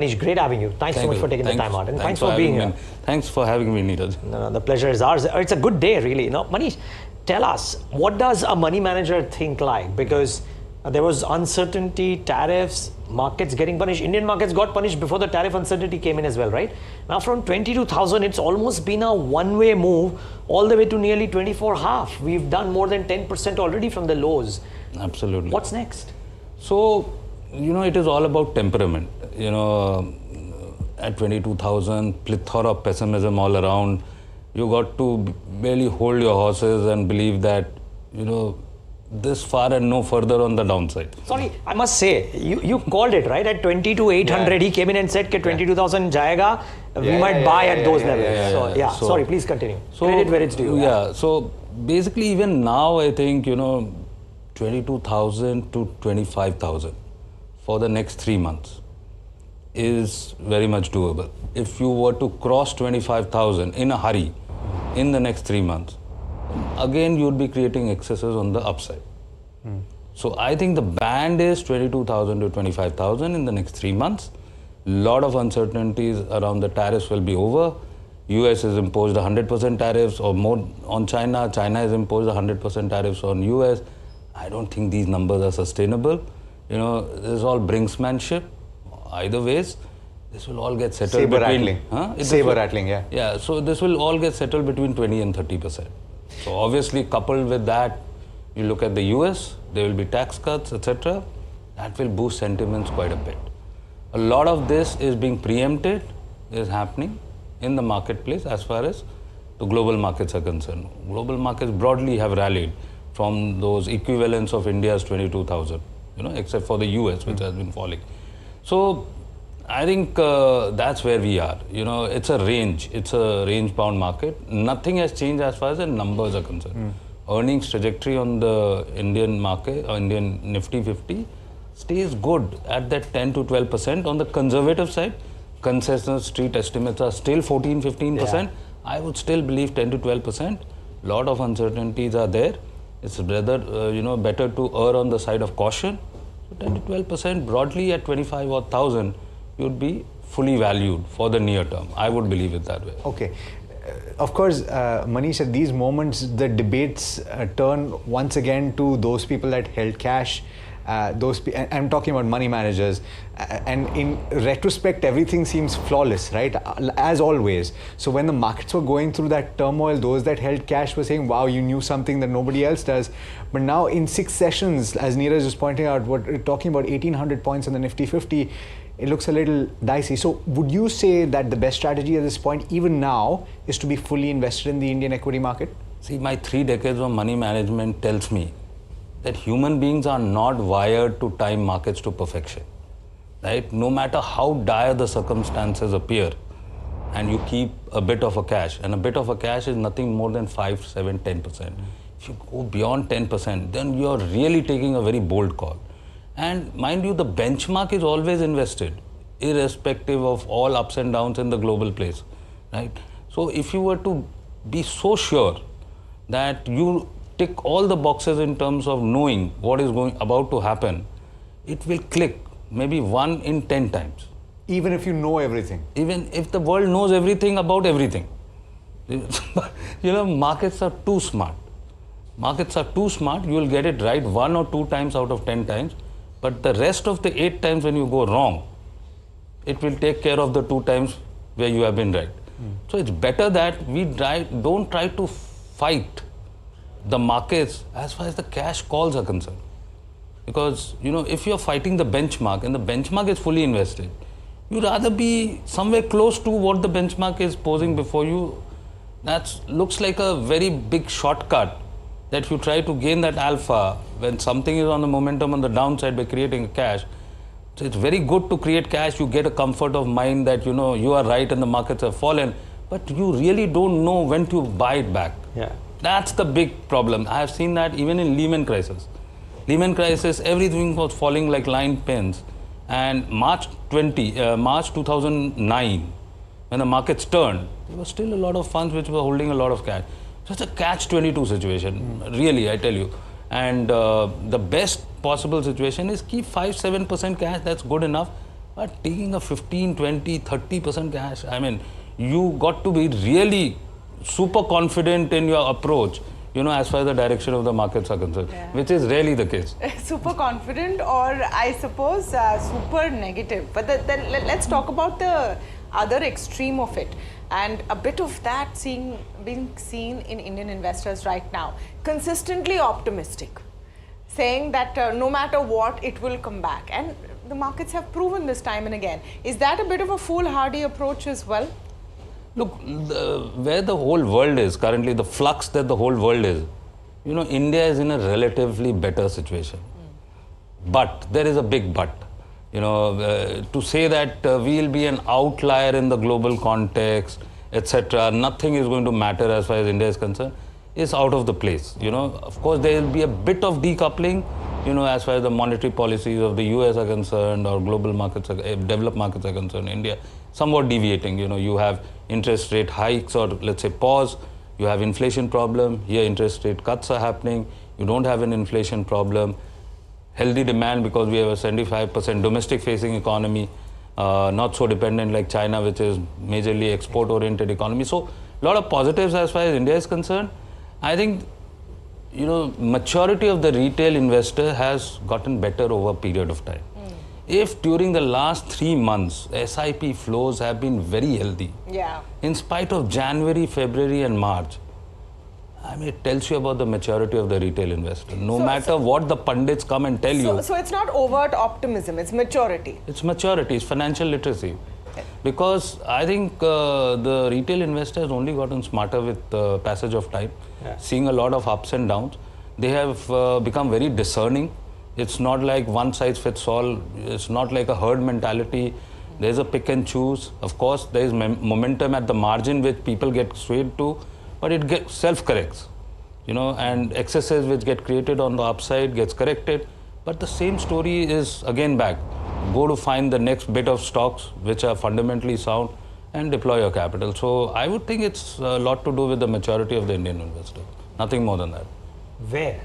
Manish, great having you. Thanks so much for taking the time out, and thanks for being here. Thanks for having me, Niraj. No, the pleasure is ours. It's a good day, really. Manish, tell us, what does a money manager think like? Because there was uncertainty, tariffs, markets getting punished. Indian markets got punished before the tariff uncertainty came in as well, right? Now from 22,000, it's almost been a one-way move all the way to nearly 24.5. We've done more than 10% already from the lows. Absolutely. What's next? So, it is all about temperament. At 22,000, plethora of pessimism all around. You got to barely hold your horses and believe that, this far and no further on the downside. Sorry, I must say, you called it, right? At 22,800, he came in and said, 22,000 jayega, we might buy at those levels. So, sorry, please continue. So, credit where it's due. So basically even now, I think, 22,000 to 25,000 for the next 3 months is very much doable. If you were to cross 25,000 in a hurry in the next 3 months, again you would be creating excesses on the upside. So I think the band is 22,000 to 25,000 in the next 3 months. Lot of uncertainties around the tariffs will be over. US has imposed 100% tariffs or more on China. China has imposed 100% tariffs on US. I don't think these numbers are sustainable. This is all brinksmanship. Either ways, this will all get settled Saber rattling, yeah. Yeah, so this will all get settled between 20 and 30%. So obviously, coupled with that, you look at the US, there will be tax cuts, etc. That will boost sentiments quite a bit. A lot of this is being preempted, is happening in the marketplace as far as the global markets are concerned. Global markets broadly have rallied from those equivalents of India's 22,000, except for the US, which has been falling. So I think that's where we are. It's a range-bound market. Nothing has changed as far as the numbers are concerned. Earnings trajectory on the Indian market, or Indian Nifty 50, stays good at that 10 to 12%. On the conservative side, consensus street estimates are still 14-15%. Yeah. I would still believe 10 to 12%. Lot of uncertainties are there. It's rather, better to err on the side of caution. So 10 to 12% broadly at 25,000, you'd be fully valued for the near term. I would believe it that way. Okay. Of course, Manish, at these moments, the debates turn once again to those people that held cash. I'm talking about money managers, and in retrospect, everything seems flawless, right? As always. So when the markets were going through that turmoil, those that held cash were saying, wow, you knew something that nobody else does. But now in 6 sessions, as Niraj was pointing out, we're talking about 1,800 points in the Nifty 50. It looks a little dicey. So would you say that the best strategy at this point, even now, is to be fully invested in the Indian equity market? See, my 3 decades of money management tells me that human beings are not wired to time markets to perfection, right? No matter how dire the circumstances appear, and you keep a bit of a cash, and a bit of a cash is nothing more than 5, 7, 10%. If you go beyond 10%, then you're really taking a very bold call. And mind you, the benchmark is always invested, irrespective of all ups and downs in the global place, right? So if you were to be so sure that you tick all the boxes in terms of knowing what is about to happen, it will click maybe 1 in 10 times. Even if you know everything? Even if the world knows everything about everything. Markets are too smart. Markets are too smart. You will get it right 1 or 2 times out of 10 times. But the rest of the 8 times when you go wrong, it will take care of the 2 times where you have been right. So it's better that we don't try to fight the markets as far as the cash calls are concerned. Because, if you're fighting the benchmark and the benchmark is fully invested, you'd rather be somewhere close to what the benchmark is posing before you. That looks like a very big shortcut that you try to gain that alpha when something is on the momentum on the downside by creating cash. So it's very good to create cash. You get a comfort of mind that, you are right and the markets have fallen, but you really don't know when to buy it back. Yeah. That's the big problem. I have seen that even in Lehman crisis. Lehman crisis, everything was falling like line pins. And March 2009, when the markets turned, there was still a lot of funds which were holding a lot of cash. So it's a catch-22 situation, really, I tell you. And the best possible situation is keep 5-7% cash, that's good enough. But taking a 15, 20, 30% cash, I mean, you got to be really super confident in your approach, as far as the direction of the markets are concerned, which is rarely the case. Super confident, or I suppose super negative. But then let's talk about the other extreme of it. And a bit of that being seen in Indian investors right now. Consistently optimistic, saying that no matter what, it will come back. And the markets have proven this time and again. Is that a bit of a foolhardy approach as well? Look, where the whole world is currently, the flux that the whole world is, India is in a relatively better situation. But there is a big but. To say that we'll be an outlier in the global context, etc., nothing is going to matter as far as India is concerned, is out of the place. Of course, there will be a bit of decoupling, as far as the monetary policies of the US are concerned, or global markets, developed markets are concerned. India somewhat deviating. You have interest rate hikes, or let's say pause. You have inflation problem. Here, interest rate cuts are happening. You don't have an inflation problem. Healthy demand because we have a 75% domestic facing economy, not so dependent like China, which is majorly export oriented economy. So a lot of positives as far as India is concerned. I think, maturity of the retail investor has gotten better over a period of time. If during the last 3 months, SIP flows have been very healthy, in spite of January, February and March, I mean, it tells you about the maturity of the retail investor. No matter what the pundits come and tell you. So it's not overt optimism, it's maturity. It's maturity, it's financial literacy. Because I think the retail investor has only gotten smarter with the passage of time, seeing a lot of ups and downs. They have become very discerning. It's not like one size fits all. It's not like a herd mentality. There's a pick and choose. Of course, there is momentum at the margin which people get swayed to, but it self-corrects, and excesses which get created on the upside gets corrected. But the same story is again back. Go to find the next bit of stocks which are fundamentally sound and deploy your capital. So I would think it's a lot to do with the maturity of the Indian investor. Nothing more than that. Where?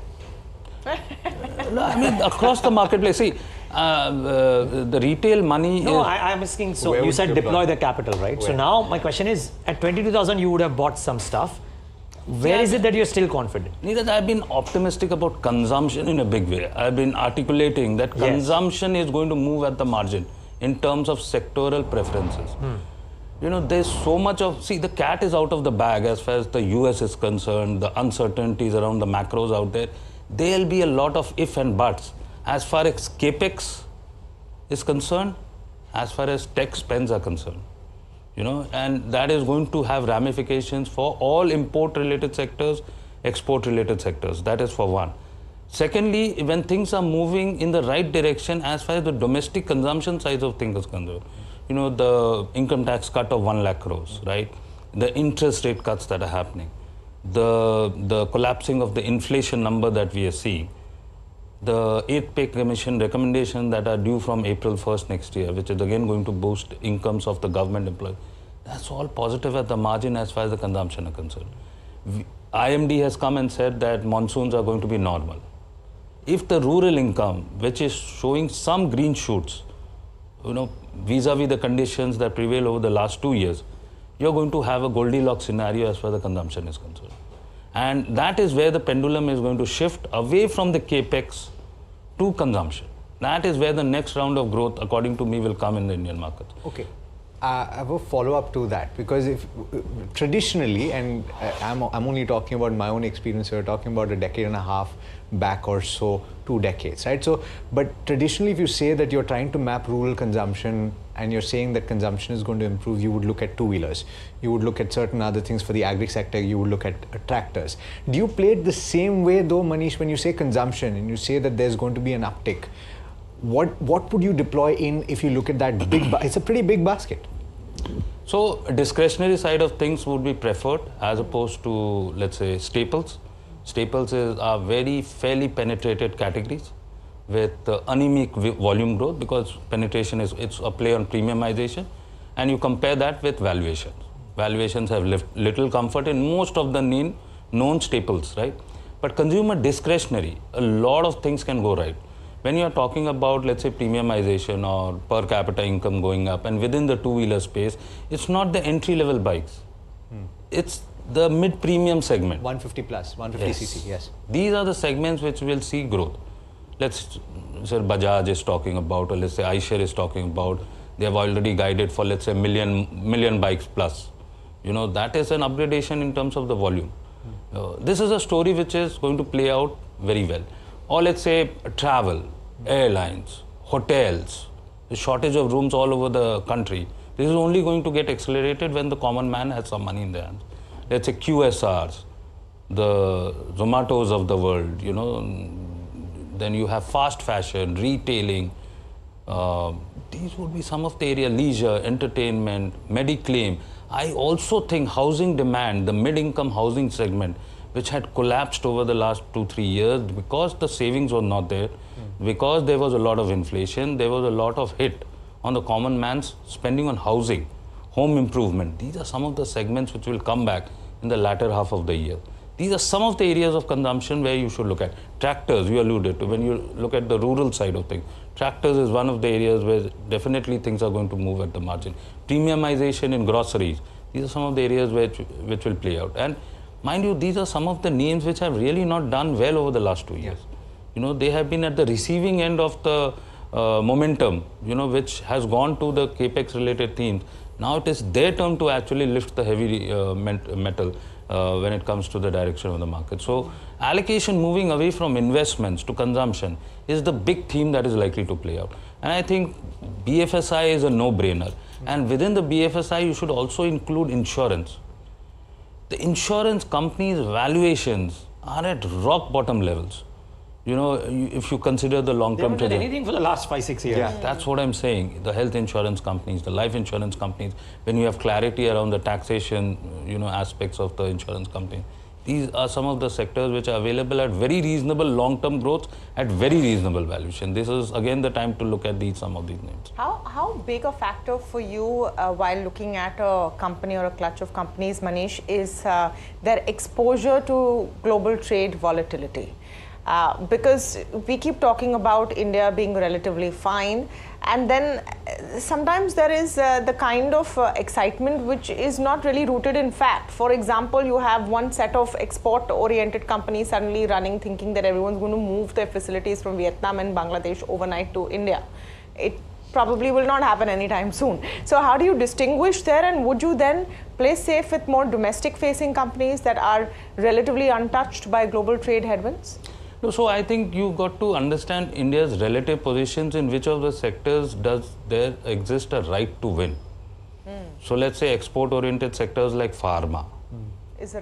No, I mean, across the marketplace. See, the retail money No, I'm asking, so you said deploy the capital, right? Where? So now my question is, at 22,000 you would have bought some stuff. Where is it that you're still confident? Niraj, I've been optimistic about consumption in a big way. I've been articulating that consumption is going to move at the margin in terms of sectoral preferences. There's so much of, see, the cat is out of the bag as far as the US is concerned, the uncertainties around the macros out there. There'll be a lot of if and buts as far as capex is concerned, as far as tech spends are concerned. And that is going to have ramifications for all import-related sectors, export-related sectors. That is for one. Secondly, when things are moving in the right direction as far as the domestic consumption side of things is concerned, the income tax cut of 1 lakh crores, right? The interest rate cuts that are happening, the collapsing of the inflation number that we are seeing, the 8th pay commission recommendations that are due from April 1st next year, which is again going to boost incomes of the government employees. That's all positive at the margin as far as the consumption are concerned. IMD has come and said that monsoons are going to be normal. If the rural income, which is showing some green shoots, vis-a-vis the conditions that prevail over the last 2 years, you're going to have a Goldilocks scenario as far as the consumption is concerned. And that is where the pendulum is going to shift away from the capex to consumption. That is where the next round of growth, according to me, will come in the Indian market. Okay. I have a follow-up to that, because if traditionally, and I'm only talking about my own experience, we're talking about a decade and a half back or so, 2 decades, right? So, but traditionally, if you say that you're trying to map rural consumption and you're saying that consumption is going to improve, you would look at two-wheelers, you would look at certain other things for the agri sector, you would look at tractors. Do you play it the same way though, Manish, when you say consumption and you say that there's going to be an uptick? What would you deploy in if you look at that big, it's a pretty big basket? So discretionary side of things would be preferred as opposed to, let's say, staples. Staples are very fairly penetrated categories with anemic volume growth, because penetration it's a play on premiumization, and you compare that with valuations. Valuations have little comfort in most of the known staples, right? But consumer discretionary, a lot of things can go right. when you are talking about, let's say, premiumization or per capita income going up, and within the two-wheeler space, it's not the entry-level bikes. It's the mid-premium segment. 150 plus, 150 cc, yes. These are the segments which will see growth. Let's say Bajaj is talking about, or let's say iShare is talking about. They have already guided for, let's say, million bikes plus. You know, that is an upgradation in terms of the volume. This is a story which is going to play out very well. Or let's say travel, airlines, hotels, the shortage of rooms all over the country. This is only going to get accelerated when the common man has some money in their hands. Let's say QSRs, the Zomatos of the world, you know, then you have fast fashion, retailing. These would be some of the area, leisure, entertainment, mediclaim. I also think housing demand, the mid-income housing segment, which had collapsed over the last 2-3 years because the savings were not there, because there was a lot of inflation, there was a lot of hit on the common man's spending on housing, home improvement. These are some of the segments which will come back in the latter half of the year. These are some of the areas of consumption where you should look at. Tractors, you alluded to, when you look at the rural side of things. Tractors is one of the areas where definitely things are going to move at the margin. Premiumization in groceries, these are some of the areas which will play out. And mind you, these are some of the names which have really not done well over the last 2 years. You know, they have been at the receiving end of the momentum, you know, which has gone to the capex related themes. Now it is their turn to actually lift the heavy metal when it comes to the direction of the market. So allocation moving away from investments to consumption is the big theme that is likely to play out. And I think BFSI is a no-brainer. And within the BFSI, you should also include insurance. The insurance companies' valuations are at rock bottom levels. You know, if you consider the long-term... They haven't done anything for the last 5-6 years. Yeah. That's what I'm saying. The health insurance companies, the life insurance companies, when you have clarity around the taxation, you know, aspects of the insurance company, these are some of the sectors which are available at very reasonable long-term growth at very reasonable valuation. This is again the time to look at some of these names. How big a factor for you while looking at a company or a clutch of companies, Manish, is their exposure to global trade volatility? Because we keep talking about India being relatively fine, and then sometimes there is the kind of excitement which is not really rooted in fact. For example, you have one set of export-oriented companies suddenly running, thinking that everyone's going to move their facilities from Vietnam and Bangladesh overnight to India. It probably will not happen anytime soon. So how do you distinguish there, and would you then play safe with more domestic-facing companies that are relatively untouched by global trade headwinds? So I think you got to understand India's relative positions in which of the sectors does there exist a right to win. So let's say export-oriented sectors like pharma.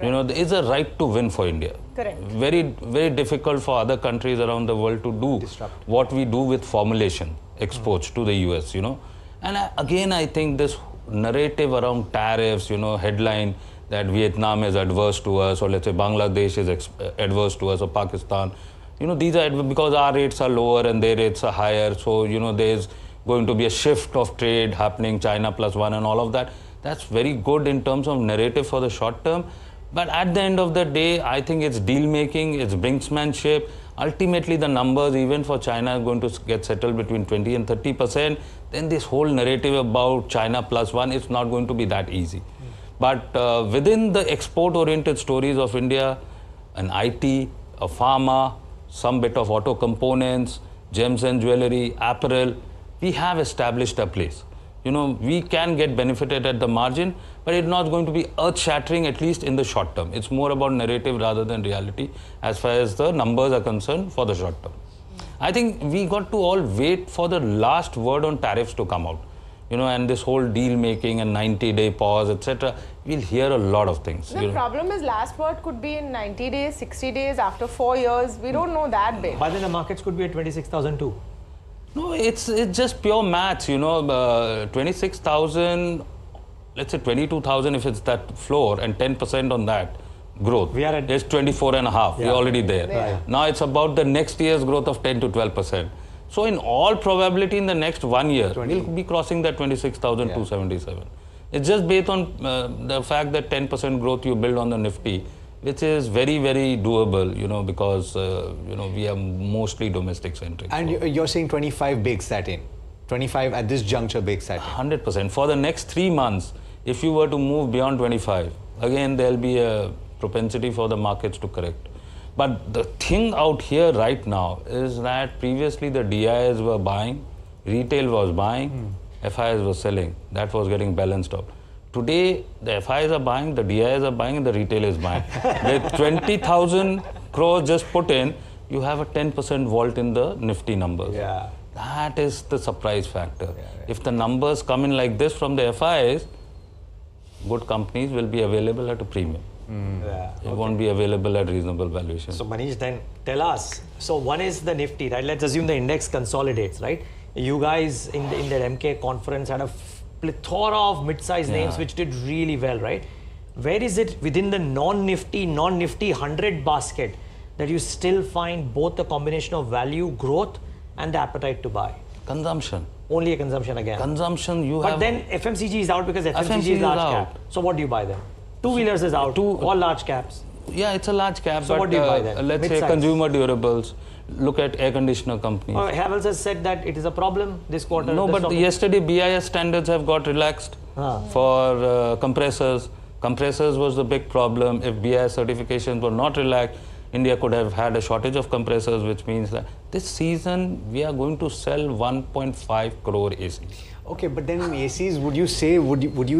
You know, there is a right to win for India. Correct. Very, very difficult for other countries around the world to do what we do with formulation exports to the US, you know. And again, I think this narrative around tariffs, you know, headline that Vietnam is adverse to us, or let's say Bangladesh is adverse to us, or Pakistan. You know, these are because our rates are lower and their rates are higher. So, you know, there's going to be a shift of trade happening, China +1 and all of that. That's very good in terms of narrative for the short term. But at the end of the day, I think it's deal making, it's brinksmanship. Ultimately, the numbers, even for China, are going to get settled between 20 and 30%. Then this whole narrative about China +1, it's not going to be that easy. But within the export-oriented stories of India, an IT, a pharma, some bit of auto components, gems and jewelry, apparel, we have established a place. You know, we can get benefited at the margin, but it's not going to be earth-shattering, at least in the short term. It's more about narrative rather than reality as far as the numbers are concerned for the short term. I think we got to all wait for the last word on tariffs to come out. You know, and this whole deal making and 90-day pause, etc. We'll hear a lot of things. The problem is last word could be in 90 days, 60 days, after 4 years. We don't know that big. By then the markets could be at 26,000 too. No, it's just pure maths, you know, 26,000, let's say 22,000 if it's that floor, and 10% on that growth. We are at... It's 24.5, we're already there. Right. Now it's about the next year's growth of 10 to 12%. So in all probability, in the next 1 year, we'll be crossing that 26,277. It's just based on the fact that 10% growth you build on the Nifty which is very, very doable, because, we are mostly domestic centric. And you're saying 25 bakes that in? 25 at this juncture bakes that in? 100%. For the next 3 months, if you were to move beyond 25, again, there'll be a propensity for the markets to correct. But the thing out here right now is that previously the DIs were buying, retail was buying, FIs were selling. That was getting balanced out. Today, the FIs are buying, the DIs are buying, and the retail is buying. With 20,000 crores just put in, you have a 10% vault in the Nifty numbers. Yeah. That is the surprise factor. If the numbers come in like this from the FIs, good companies will be available at a premium. It won't be available at reasonable valuation. So Manish, then tell us. So one is the Nifty, right? Let's assume the index consolidates, right? You guys in that Emkay conference had a plethora of mid-sized names which did really well, right? Where is it within the non-Nifty 100 basket that you still find both the combination of value, growth and the appetite to buy? Consumption. Only a consumption again. Consumption, But then FMCG is out because FMCG is large cap. So what do you buy then? Two-wheelers is out, all large caps. Yeah, it's a large cap. So but what do you buy then? Let's Mid-size. say consumer durables. Look at air conditioner companies. Havels has said that it is a problem this quarter. No, the but stock- yesterday BIS standards have got relaxed for compressors. Compressors was the big problem. If BIS certifications were not relaxed, India could have had a shortage of compressors, which means that this season we are going to sell 1.5 crore ACs. Okay, but then in ACs, would you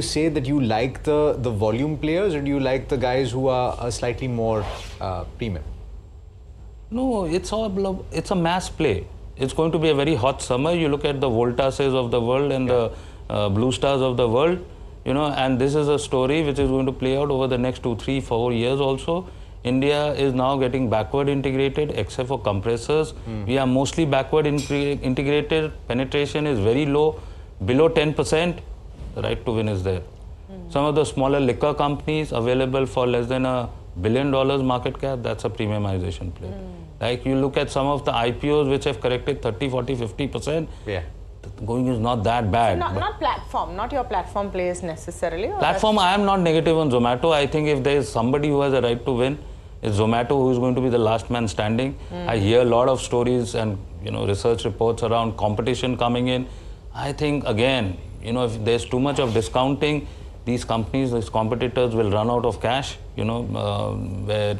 say that you like the volume players, or do you like the guys who are slightly more premium? No, it's a mass play. It's going to be a very hot summer. You look at the Voltases of the world and the Blue Stars of the world, and this is a story which is going to play out over the next 2, 3, 4 years also. India is now getting backward integrated except for compressors. We are mostly backward integrated. Penetration is very low, below 10%. The right to win is there. Some of the smaller liquor companies available for less than $1 billion market cap, that's a premiumization play. Like you look at some of the IPOs which have corrected 30, 40, 50%. Yeah. The going is not that bad. Not platform, not your platform plays necessarily. Platform, I am not negative on Zomato. I think if there is somebody who has a right to win, it's Zomato who is going to be the last man standing. I hear a lot of stories and research reports around competition coming in. I think again, if there's too much of discounting, these companies, these competitors will run out of cash. Where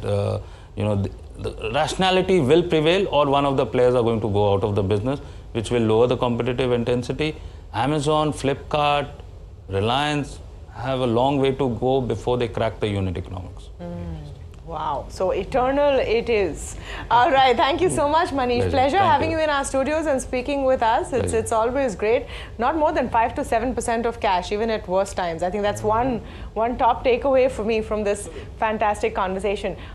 the rationality will prevail, or one of the players are going to go out of the business, which will lower the competitive intensity. Amazon, Flipkart, Reliance have a long way to go before they crack the unit economics. Wow, so eternal it is. All right, thank you so much, Manish. Pleasure having you in our studios and speaking with us. It's always great. Not more than 5 to 7% of cash, even at worst times. I think that's one top takeaway for me from this fantastic conversation.